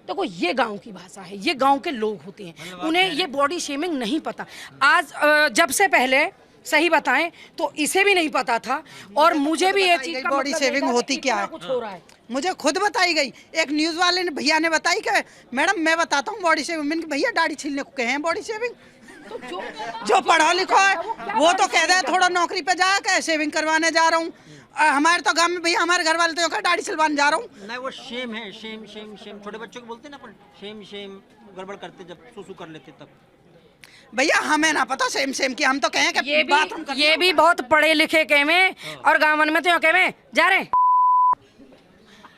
देखो ये गांव की भाषा है, ये गांव के लोग होते हैं, उन्हें ये बॉडी शेमिंग नहीं पता। आज जब से पहले सही बताएं तो इसे भी नहीं पता था, और मुझे भी ये चीज का बॉडी मतलब शेविंग नहीं था होती कि क्या इतना है? कुछ हो रहा है। मुझे खुद बताई गई, एक न्यूज़ वाले ने, भैया ने बताई कि मैडम मैं बताता हूँ बॉडी शेविंग। मैंने कहा, भैया दाढ़ी छीलने को कहे हैं बॉडी शेविंग? तो जो पढ़ा लिखा है वो तो कह रहा है थोड़ा नौकरी पे जा के शेविंग करवाने जा रहा हूँ। हमारे तो गांव में भैया, हमारे घर वाले तो कहा दाढ़ी सिलवाने जा रहा हूँ। नहीं, वो शेम है, शेम शेम शेम। छोटे बच्चों को बोलते हैं ना अपन, शेम शेम, गड़बड़ करते जब सुसु कर लेते तब। भैया हमें ना पता सेम सेम की, हम तो कहें कि बाथरूम ये भी बहुत पढ़े लिखे के में, और गाँव में तो के में जा रहे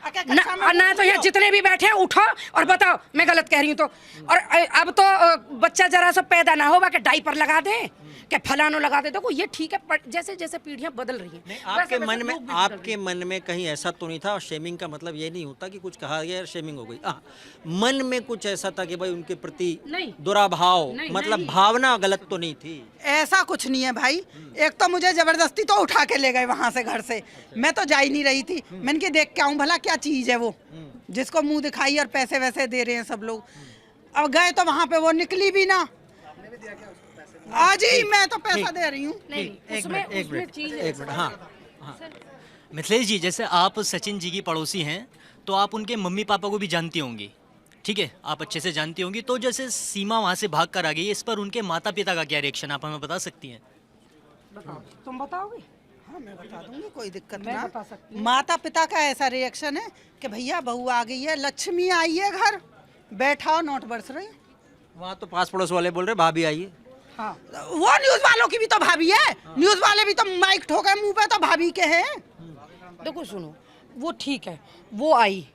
ना तो यहाँ जितने भी बैठे हैं उठो और बताओ मैं गलत कह रही हूँ तो। और अब तो बच्चा जरा सा पैदा ना होगा कि डाइपर लगा दें, कि फलानो लगा दे। देखो ये ठीक है, जैसे जैसे पीढ़ियां बदल रही हैं आपके मन में, आपके मन में कहीं ऐसा तो नहीं था? और शेमिंग का मतलब ये नहीं होता कि कुछ कहा गया शेमिंग हो गई। मन में कुछ ऐसा था कि भाई उनके प्रति नहीं, दुराभाव, नहीं, मतलब नहीं। भावना गलत तो नहीं थी? ऐसा कुछ नहीं है भाई। एक तो मुझे जबरदस्ती तो उठा के ले गए वहां से, घर से। मैं तो जा ही नहीं रही थी। मैंने कि देख के आऊं भला क्या चीज है वो, जिसको मुंह दिखाई और पैसे वैसे दे रहे हैं सब लोग। अब गए तो वहां पे वो निकली भी ना। आज ही मैं तो पैसा दे रही हूँ। एक मिनट, हाँ हाँ। मिथिलेश जी, जैसे आप सचिन जी की पड़ोसी हैं तो आप उनके मम्मी पापा को भी जानती होंगी, ठीक है, आप अच्छे से जानती होंगी। तो जैसे सीमा वहाँ से भाग कर आ गई, इस पर उनके माता पिता का क्या रिएक्शन आप हमें बता सकती हैं? तुम बताओगे? हाँ मैं बता दूंगी, कोई दिक्कत मैं ना। बता सकती माता पिता का ऐसा रिएक्शन है कि भैया बहू आ गई है, लक्ष्मी आई है घर, बैठाओ नोट बरस रहे। वहाँ तो पास पड़ोस वाले बोल रहे भाभी आइए। हाँ, वो न्यूज वालों की भी तो भाभी है, न्यूज वाले भी तो माइक ठोके मुंह पे तो भाभी के हैं। देखो सुनो, वो ठीक है, वो आई,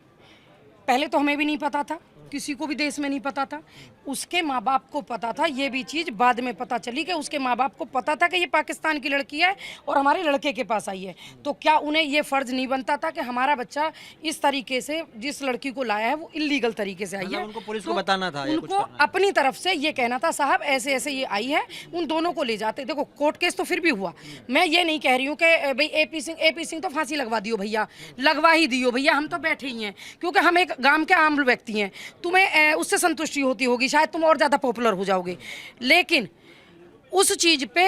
पहले तो हमें भी नहीं पता था, किसी को भी देश में नहीं पता था। उसके माँ बाप को पता था, ये भी चीज़ बाद में पता चली कि उसके माँ बाप को पता था कि ये पाकिस्तान की लड़की है और हमारे लड़के के पास आई है। तो क्या उन्हें ये फ़र्ज नहीं बनता था कि हमारा बच्चा इस तरीके से जिस लड़की को लाया है वो इलीगल तरीके से आई है? उनको पुलिस को तो बताना था या कुछ उनको करना था। अपनी तरफ से ये कहना था साहब ऐसे ऐसे ये आई है, उन दोनों को ले जाते। देखो कोर्ट केस तो फिर भी हुआ, मैं ये नहीं कह रही हूँ कि भाई एपी सिंह तो फांसी लगवा दियो भैया, लगवा ही दियो भैया, हम तो बैठे ही हैं क्योंकि हम एक गांव के आम व्यक्ति हैं। तुम्हें उससे संतुष्टि होती होगी, शायद तुम और ज़्यादा पॉपुलर हो जाओगे, लेकिन उस चीज़ पे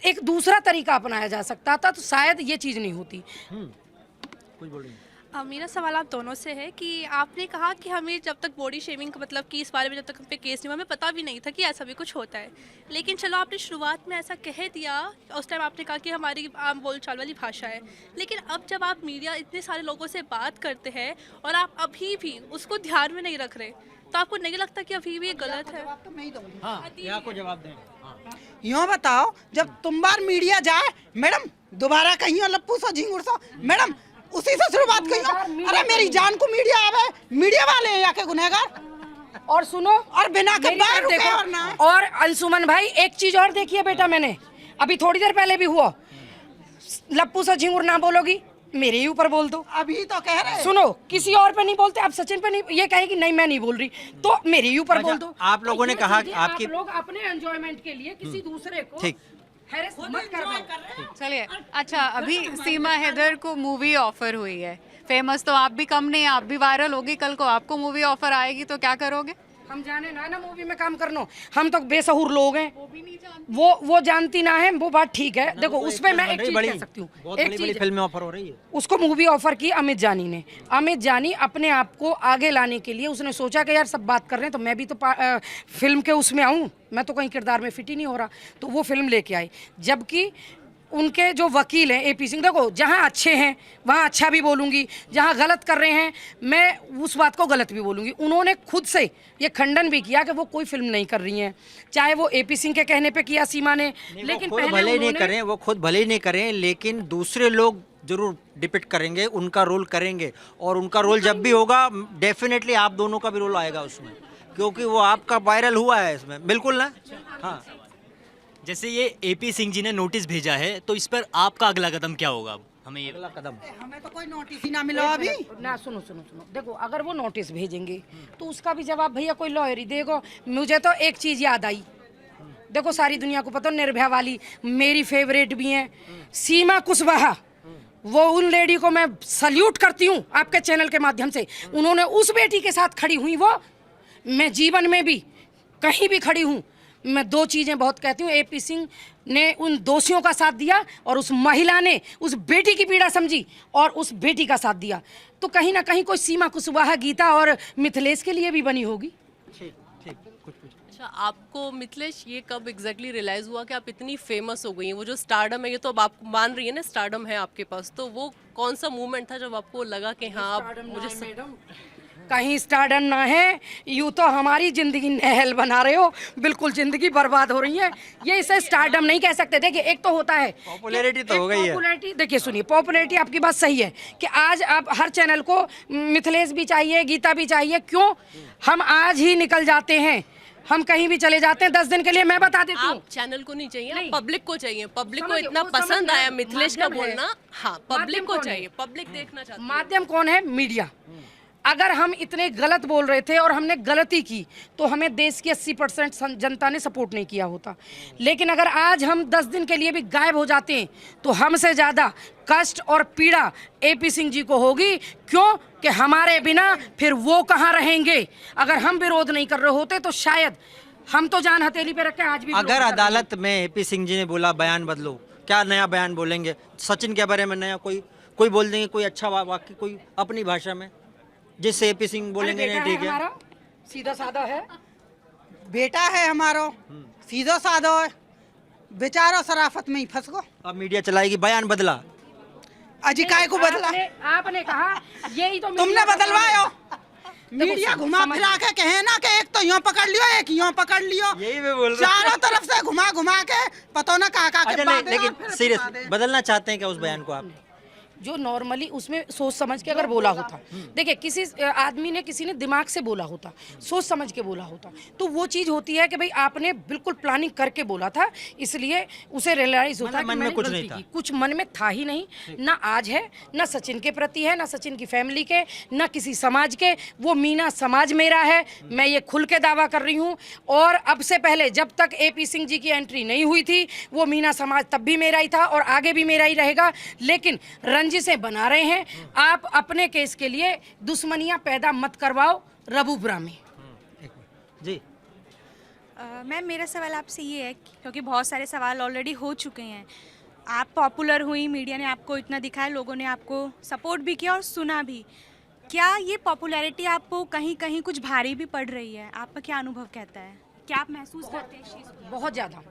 एक दूसरा तरीका अपनाया जा सकता था तो शायद ये चीज़ नहीं होती। कुछ बोल रही हैं? मेरा सवाल आप दोनों से है कि आपने कहा कि हमें जब तक बॉडी शेमिंग का मतलब कि इस बारे में जब तक हम पे केस नहीं हुआ, हमें पता भी नहीं था कि ऐसा भी कुछ होता है। लेकिन चलो आपने शुरुआत में ऐसा कह दिया, उस टाइम आपने कहा कि हमारी आम बोलचाल वाली भाषा है। लेकिन अब जब आप मीडिया इतने सारे लोगों से बात करते हैं और आप अभी भी उसको ध्यान में नहीं रख रहे, तो आपको नहीं लगता कि अभी भी ये गलत है? तो मैं ही दूंगी। हाँ, यहाँ को जवाब दें। हाँ। यूँ बताओ, जब तुम बार मीडिया जाए मैडम, दोबारा कहियो लप्पू सो झिंगुर सो मैडम, उसी से शुरुआत कहियो। अरे मेरी जान को मीडिया आवे, मीडिया वाले हैं यहाँ के गुनहगार। और सुनो, और बिना के मेरी बाहर तरफ रुके देखो, और ना। और अंशुमन भाई एक चीज और देखिए बेटा, मैंने अभी थोड़ी देर पहले भी हुआ, लप्पू सा झिंगुर ना बोलोगी मेरे ही ऊपर बोल दो। अभी तो कह रहे सुनो, किसी और पे नहीं बोलते, आप सचिन पे नहीं, ये कहेगी नहीं मैं नहीं बोल रही तो मेरे ही ऊपर बोल दो। आप लोगों ने तो कहा ये कि चीजें आपकी- आप लोग अपने एंजॉयमेंट के लिए किसी दूसरे को ठीक। हैरेस मत करवाओ। चलिए, अच्छा अभी सीमा हैदर को मूवी ऑफर हुई है, फेमस तो आप भी कम नहीं, आप भी वायरल होगी, कल को आपको मूवी ऑफर आएगी तो क्या करोगे? हम जाने ना मूवी में काम करनो, हम तो बेसहुर लोग हैं, वो जानती ना है, वो बात ठीक है। देखो उस पे मैं एक चीज कह सकती हूँ, बहुत एक बड़ी बड़ी चीज फिल्में ऑफर हो रही है। उसको मूवी ऑफर की अमित जानी ने। अमित जानी अपने आप को आगे लाने के लिए उसने सोचा कि यार सब बात कर रहे हैं तो मैं भी तो फिल्म के उसमें आऊँ, मैं तो कहीं किरदार में फिट ही नहीं हो रहा, तो वो फिल्म लेके आई। जबकि उनके जो वकील हैं एपी सिंह, देखो जहाँ अच्छे हैं वहाँ अच्छा भी बोलूँगी, जहाँ गलत कर रहे हैं मैं उस बात को गलत भी बोलूँगी। उन्होंने खुद से ये खंडन भी किया कि वो कोई फिल्म नहीं कर रही हैं, चाहे वो एपी सिंह के कहने पे किया सीमा ने, लेकिन खुद पहले भले ही नहीं उन्होंने- करें, वो खुद भले ही नहीं करें, लेकिन दूसरे लोग जरूर डिपिक्ट करेंगे, उनका रोल करेंगे, और उनका रोल जब भी होगा डेफिनेटली आप दोनों का भी रोल आएगा उसमें। क्योंकि वो आपका वायरल हुआ है इसमें, बिल्कुल ना? हाँ, जैसे ये एपी सिंह जी ने नोटिस भेजा है, तो इस पर आपका अगला कदम क्या होगा? अब हमें ये अगला कदम। हमें तो कोई नोटिस ही ना मिला अभी। ना सुनो सुनो सुनो, देखो अगर वो नोटिस भेजेंगे तो उसका भी जवाब भैया कोई लॉयर ही देगा। मुझे तो एक चीज याद आई, देखो सारी दुनिया को पता, निर्भया वाली मेरी फेवरेट भी हैं, सीमा कुशवाहा, वो उन लेडी को मैं सल्यूट करती हूँ आपके चैनल के माध्यम से। उन्होंने उस बेटी के साथ खड़ी हुई, वो मैं जीवन में भी कहीं भी खड़ी हूँ, मैं दो चीज़ें बहुत कहती हूँ। एपी सिंह ने उन दोषियों का साथ दिया और उस महिला ने उस बेटी की पीड़ा समझी और उस बेटी का साथ दिया। तो कहीं ना कहीं कोई सीमा कुशवाहा गीता और मिथिलेश के लिए भी बनी होगी। ठीक ठीक, कुछ कुछ। अच्छा, आपको मिथिलेश ये कब एग्जैक्टली रियलाइज हुआ कि आप इतनी फेमस हो गई हैं? वो जो स्टारडम है, ये तो अब आप मान रही है ना, स्टारडम है आपके पास, तो वो कौन सा मोमेंट था जब आपको लगा कि हाँ अब मुझे कहीं स्टारडम ना है, यूँ तो हमारी जिंदगी नहल बना रहे हो, बिल्कुल जिंदगी बर्बाद हो रही है। ये इसे स्टारडम नहीं कह सकते। देखिए एक तो होता है पॉपुलैरिटी तो हो गई है। पॉपुलैरिटी, देखिए सुनिए, पॉपुलैरिटी आपकी बात सही है कि आज आप हर चैनल को मिथिलेश भी चाहिए, गीता भी चाहिए। क्यों? हम आज ही निकल जाते हैं, हम कहीं भी चले जाते हैं 10 दिन के लिए। मैं बता देती हूँ, आप चैनल को नहीं चाहिए, नहीं। आप पब्लिक को चाहिए। पब्लिक को समझ- इतना वो पसंद समझ- आया मिथिलेश का माध्यम है। बोलना, हाँ पब्लिक माध्यम को कौन है? चाहिए, पब्लिक देखना चाहती है। माध्यम कौन है? मीडिया। अगर हम इतने गलत बोल रहे थे और हमने गलती की तो हमें देश की 80% जनता ने सपोर्ट नहीं किया होता। लेकिन अगर आज हम 10 दिन के लिए भी गायब हो जाते हैं तो हमसे ज़्यादा कष्ट और पीड़ा एपी सिंह जी को होगी। क्यों? कि हमारे बिना फिर वो कहाँ रहेंगे। अगर हम विरोध नहीं कर रहे होते तो शायद हम तो जान हथेली पे रख के आज भी विरोध अगर कर रहे हैं। अदालत में एपी सिंह जी ने बोला बयान बदलो, क्या नया बयान बोलेंगे? सचिन के बारे में नया कोई बोल देंगे, कोई अच्छा वाक्य कोई अपनी भाषा में, जिससे एपी सिंह बोलेंगे अरे नहीं बेटा है ठीक है। हमारा, सीधा साधा है। बेटा है हमारो, सीधो साधो है, बेचारो शराफत में ही फंस गो। अब मीडिया चलाएगी बयान बदला। अजी काय को बदला? आपने कहा यही तो तुमने बदलवायो। मीडिया देखो, घुमा फिरा के कहे ना कि एक तो यूं पकड़ लियो, एक यूं पकड़ लियो, यही मैं बोल रहा हूँ। चारों तरफ से घुमा घुमा के पता ना कहाँ कहाँ के अच्छा नहीं, बात है और लेकिन फिर सीरियस फंसा दे। बदलना चाहते हैं क्या उस बयान को आप? जो नॉर्मली उसमें सोच समझ के अगर बोला होता, देखिए किसी आदमी ने, किसी ने दिमाग से बोला होता, सोच समझ के बोला होता, तो वो चीज़ होती है कि भाई आपने बिल्कुल प्लानिंग करके बोला था, इसलिए उसे रियलाइज होता है कि मन में मैंने कुछ गलती नहीं था। की। कुछ मन में था ही नहीं, ना आज है, ना सचिन के प्रति है, ना सचिन की फैमिली के, ना किसी समाज के। वो मीना समाज मेरा है, मैं ये खुल के दावा कर रही हूँ। और अब से पहले जब तक एपी सिंह जी की एंट्री नहीं हुई थी, वो मीना समाज तब भी मेरा ही था और आगे भी मेरा ही रहेगा। लेकिन रंजिशें बना रहे हैं आप, अपने केस के लिए दुश्मनियां पैदा मत करवाओ रबूपुरा में। जी मैम मेरा सवाल आपसे ये है क्योंकि बहुत सारे सवाल ऑलरेडी हो चुके हैं। आप पॉपुलर हुई, मीडिया ने आपको इतना दिखाया, लोगों ने आपको सपोर्ट भी किया और सुना भी। क्या ये पॉपुलैरिटी आपको कहीं कहीं कुछ भारी भी पड़ रही है? आपका क्या अनुभव कहता है? क्या आप महसूस करते हैं इस चीज़ को? बहुत ज़्यादा,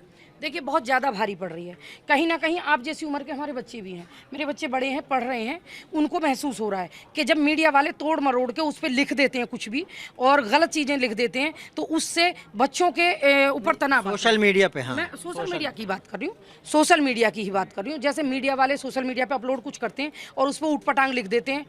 देखिए बहुत ज़्यादा भारी पड़ रही है। कहीं ना कहीं आप जैसी उम्र के हमारे बच्चे भी हैं, मेरे बच्चे बड़े हैं, पढ़ रहे हैं, उनको महसूस हो रहा है कि जब मीडिया वाले तोड़ मरोड़ के उस पर लिख देते हैं कुछ भी और गलत चीज़ें लिख देते हैं तो उससे बच्चों के ऊपर तनाव आता है। सोशल मीडिया पे, हाँ मैं सोशल मीडिया की बात कर रही हूँ, सोशल मीडिया की ही बात कर रही हूँ। जैसे मीडिया वाले सोशल मीडिया पे अपलोड कुछ करते हैं और उस पर ऊटपटांग लिख देते हैं।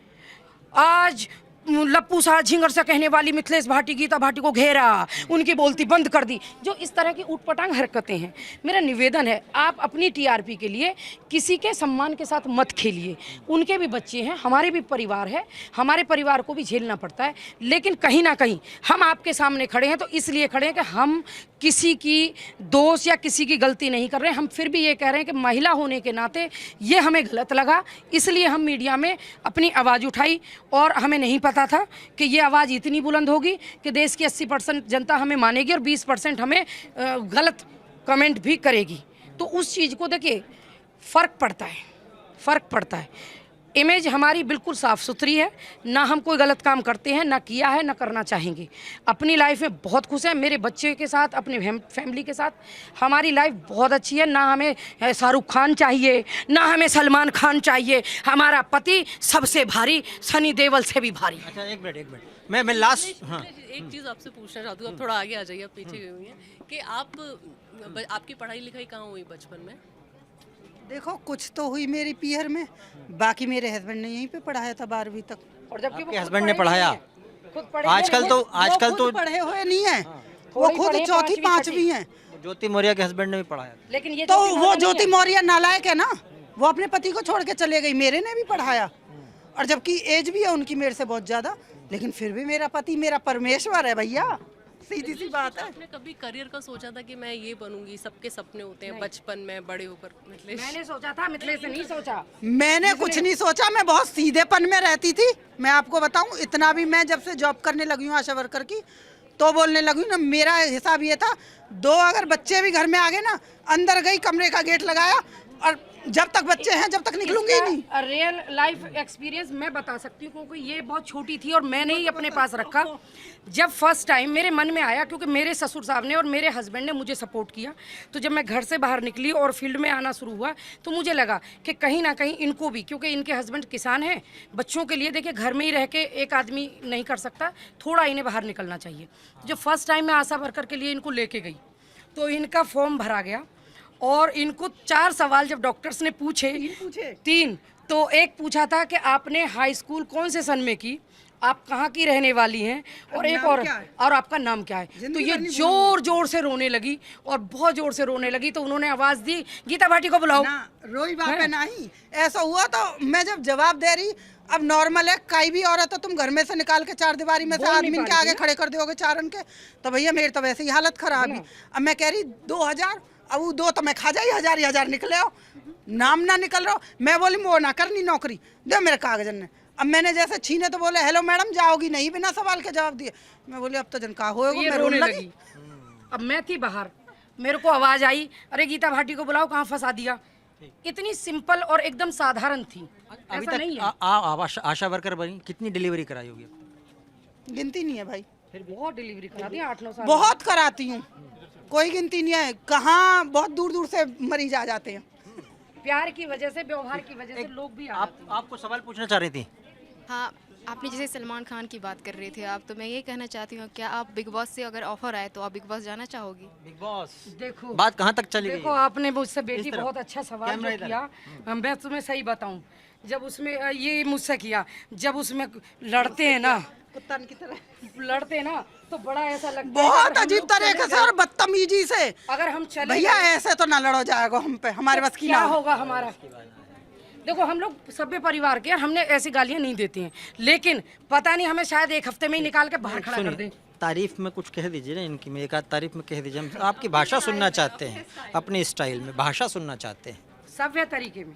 आज लप्पू सा झिंगर सा कहने वाली मिथिलेश भाटी, गीता भाटी को घेरा, उनकी बोलती बंद कर दी। जो इस तरह की ऊटपटांग हरकतें हैं, मेरा निवेदन है आप अपनी टीआरपी के लिए किसी के सम्मान के साथ मत खेलिए। उनके भी बच्चे हैं, हमारे भी परिवार है, हमारे परिवार को भी झेलना पड़ता है। लेकिन कहीं ना कहीं हम आपके सामने खड़े हैं तो इसलिए खड़े हैं कि हम किसी की दोष या किसी की गलती नहीं कर रहे हैं। हम फिर भी ये कह रहे हैं कि महिला होने के नाते ये हमें गलत लगा, इसलिए हम मीडिया में अपनी आवाज़ उठाई। और हमें नहीं पता था कि ये आवाज़ इतनी बुलंद होगी कि देश की 80% जनता हमें मानेगी और 20% हमें गलत कमेंट भी करेगी। तो उस चीज़ को देखिए फ़र्क पड़ता है, फ़र्क पड़ता है। इमेज हमारी बिल्कुल साफ़ सुथरी है, ना हम कोई गलत काम करते हैं, ना किया है, ना करना चाहेंगे। अपनी लाइफ में बहुत खुश हैं, मेरे बच्चे के साथ, अपने फैमिली के साथ हमारी लाइफ बहुत अच्छी है। ना हमें शाहरुख खान चाहिए, ना हमें सलमान खान चाहिए। हमारा पति सबसे भारी, सनी देओल से भी भारी। अच्छा एक मिनट मैं लास्ट, हाँ एक चीज़ आपसे पूछना चाहती हूँ, आप थोड़ा आगे आ जाइए, आप पीछे गई हुई हैं कि आपकी पढ़ाई लिखाई कहाँ हुई बचपन में? देखो कुछ तो हुई मेरी पीहर में, बाकी मेरे हस्बैंड ने यहीं पे पढ़ाया था 12वीं तक। और जबकि आपके हस्बैंड ने पढ़ाया? खुद पढ़े आजकल तो आजकल वो तो खुद पढ़े हुए नहीं है, वो थोड़ी खुद पढ़े, चौथी पांचवी, पांचवी हैं। ज्योति मौर्य के हस्बैंड ने भी पढ़ाया। लेकिन ये तो ज्योति वो मौर्य ज्योति नहीं है। मौर्य नालायक है ना, वो अपने पति को छोड़ के चले गई, मेरे ने भी पढ़ाया, और जबकि एज भी है उनकी मेरे से बहुत ज्यादा, लेकिन फिर भी मेरा पति मेरा परमेश्वर है भैया, सीधी सी बात है। आपने कभी करियर का सोचा था कि मैं ये बनूंगी? सबके सपने होते हैं बचपन में, बड़े होकर मिथिलेश। मैंने सोचा था, मिथिलेश ने नहीं सोचा। मैंने कुछ नहीं सोचा, मैं बहुत सीधेपन में रहती थी। मैं आपको बताऊं, इतना भी मैं जब से जॉब करने लगी हूँ आशा वर्कर की, तो बोलने लगी हूं ना, मेरा हिसाब ये था, 2 अगर बच्चे भी घर में आ गए ना, अंदर गई, कमरे का गेट लगाया, और जब तक बच्चे हैं जब तक निकलूंगी ही नहीं। रियल लाइफ एक्सपीरियंस मैं बता सकती हूँ, क्योंकि ये बहुत छोटी थी और मैंने ही अपने पास रखा। जब फर्स्ट टाइम मेरे मन में आया, क्योंकि मेरे ससुर साहब ने और मेरे हस्बैंड ने मुझे सपोर्ट किया, तो जब मैं घर से बाहर निकली और फील्ड में आना शुरू हुआ, तो मुझे लगा कि कहीं ना कहीं इनको भी, क्योंकि इनके हस्बैंड किसान हैं, बच्चों के लिए देखिए घर में ही रह के एक आदमी नहीं कर सकता, थोड़ा इन्हें बाहर निकलना चाहिए। जब फर्स्ट टाइम मैं आशा वर्कर के लिए इनको लेके गई, तो इनका फॉर्म भरा गया, और इनको 4 सवाल जब डॉक्टर्स ने पूछे, 3, तो एक पूछा था कि आपने हाई स्कूल कौन से सन में की, आप कहाँ की रहने वाली हैं, और एक और आपका नाम क्या है। तो ये जोर जोर से रोने लगी, और बहुत जोर से रोने लगी, तो उन्होंने आवाज दी, गीता भाटी को बुलाओ। ना रोई बाप है नहीं, ऐसा हुआ। तो मैं जब जवाब दे रही, अब नॉर्मल है, कोई भी औरत तो तुम घर में से निकाल के 4 दीवारी में से आदमी के आगे खड़े कर दोगे चारन के, तो भैया मेरी तो वैसे ही हालत खराब है। अब मैं कह रही 2000, अब वो 2 तो मैं खा जाई, 1000 निकले हो, नाम ना निकल रहा, मैं बोली वो ना करनी नौकरी, दो मेरे कागजन ने। अब मैंने जैसे छीने तो बोले हेलो मैडम जाओगी नहीं, बिना सवाल के जवाब दिए। मैं बोली अब तो जन का होएगा, मैं रोने लगी। अब मैं थी बाहर, मेरे को आवाज आई, अरे गीता भाटी को बुलाओ, कहाँ फंसा दिया। इतनी सिंपल और एकदम साधारण थी। अभी ऐसा नहीं है। तक आशा वर्कर बनी, कितनी डिलीवरी कराई होगी? गिनती नहीं है भाई, फिर बहुत डिलीवरी करा दी, 8-9 साल। बहुत कराती हूँ, कोई गिनती नहीं है। कहाँ बहुत दूर दूर से मरीज आ जाते हैं। प्यार की वजह से, व्यवहार की वजह से लोग भी आपको सवाल पूछना चाह रही थी। हाँ, आपने जैसे सलमान खान की बात कर रहे थे आप, तो मैं ये कहना चाहती हूँ, क्या आप बिग बॉस से अगर ऑफर आए तो आप बिग बॉस जाना चाहोगी? बिग बॉस, देखो बात कहाँ तक चली गई? देखो, आपने मुझसे बेटी बहुत अच्छा सवाल जो किया, मैं तुम्हें सही बताऊं, जब उसमें ये मुझसे किया, जब उसमें लड़ते हैं ना, कुत्तन की तरह लड़ते हैं ना, तो बड़ा ऐसा लगता है बहुत अजीब तरीके से और बदतमीजी से। अगर हम चले भैया ऐसे तो ना लड़ो जाएगा हम पे, हमारे बस की क्या ना होगा हमारा। देखो हम लोग सभ्य परिवार के, हमने ऐसी गालियां नहीं देती हैं, लेकिन पता नहीं हमें शायद 1 हफ्ते में ही निकाल के बाहर खड़ा कर दें। तारीफ में कुछ कह दीजिए ना इनकी, में एक आध तारीफ में कह दीजिए, हम आपकी भाषा सुनना चाहते हैं, अपने स्टाइल में भाषा सुनना चाहते हैं, सभ्य तरीके में।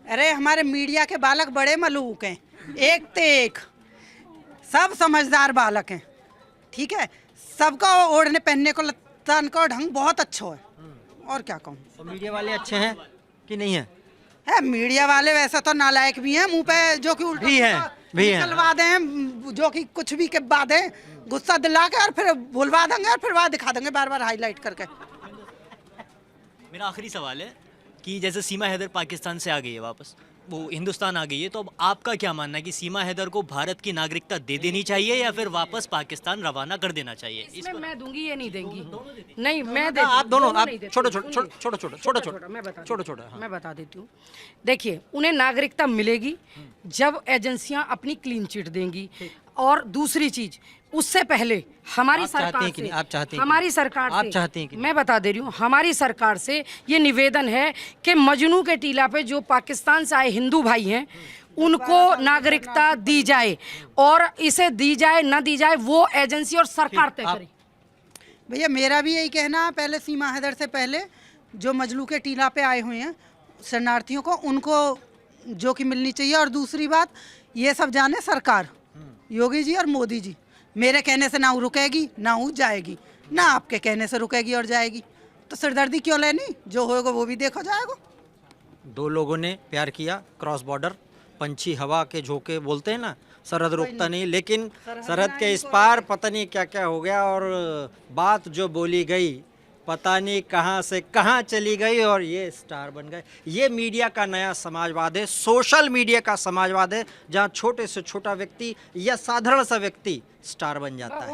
अरे हमारे मीडिया के बालक बड़े मलूक हैं, एक ते एक, सब समझदार बालक हैं, ठीक है। सबका ओढ़ने पहनने को तन का ढंग बहुत अच्छा है, और क्या कहूँ। तो मीडिया वाले अच्छे हैं कि नहीं है? है मीडिया वाले वैसे तो नालायक भी हैं, मुंह पे जो कि उल्टा भी हैं, भी हैं। निकलवा दें, जो कि कुछ भी के बाद है, गुस्सा दिला के और फिर भुलवा देंगे और फिर वहाँ दिखा देंगे बार बार हाईलाइट करके। मेरा आखिरी सवाल है कि जैसे सीमा हैदर पाकिस्तान से आ गई है वापस, वो हिंदुस्तान आ गई है, तो अब आपका क्या मानना है कि सीमा हैदर को भारत की नागरिकता दे देनी चाहिए या फिर वापस पाकिस्तान रवाना कर देना चाहिए? इसमें मैं दूंगी, ये नहीं देंगी। नहीं, मैं आप दोनों, आप नहीं देती। छोटो सुनिए। छोटो मैं बता देती हूँ। देखिए, उन्हें नागरिकता मिलेगी जब एजेंसियां अपनी क्लीन चिट देंगी, और दूसरी चीज, उससे पहले हमारी सरकार से, हमारी सरकार आप से, चाहती हैं कि मैं बता दे रही हूँ, हमारी सरकार से ये निवेदन है कि मजनू के टीला पे जो पाकिस्तान से आए हिंदू भाई हैं, उनको नागरिकता दी जाए, और इसे दी जाए ना दी जाए वो एजेंसी और सरकार तय करे। भैया मेरा भी यही कहना है, पहले सीमा हैदर से पहले जो मजलू के टीला पे आए हुए हैं शरणार्थियों को, उनको जो कि मिलनी चाहिए। और दूसरी बात, ये सब जाने सरकार, योगी जी और मोदी जी, मेरे कहने से ना वो रुकेगी ना वो जाएगी, ना आपके कहने से रुकेगी और जाएगी, तो सिरदर्दी क्यों लेनी, जो होगा वो भी देखा जाएगा। 2 लोगों ने प्यार किया, क्रॉस बॉर्डर, पंछी हवा के झोंके बोलते हैं ना, सरहद रुकता नहीं, लेकिन सरहद के इस पार पता नहीं क्या क्या हो गया, और बात जो बोली गई पता नहीं कहाँ से कहाँ चली गई, और ये स्टार बन गए। ये मीडिया का नया समाजवाद है, सोशल मीडिया का समाजवाद है, जहाँ छोटे से छोटा व्यक्ति या साधारण सा व्यक्ति स्टार बन जाता है।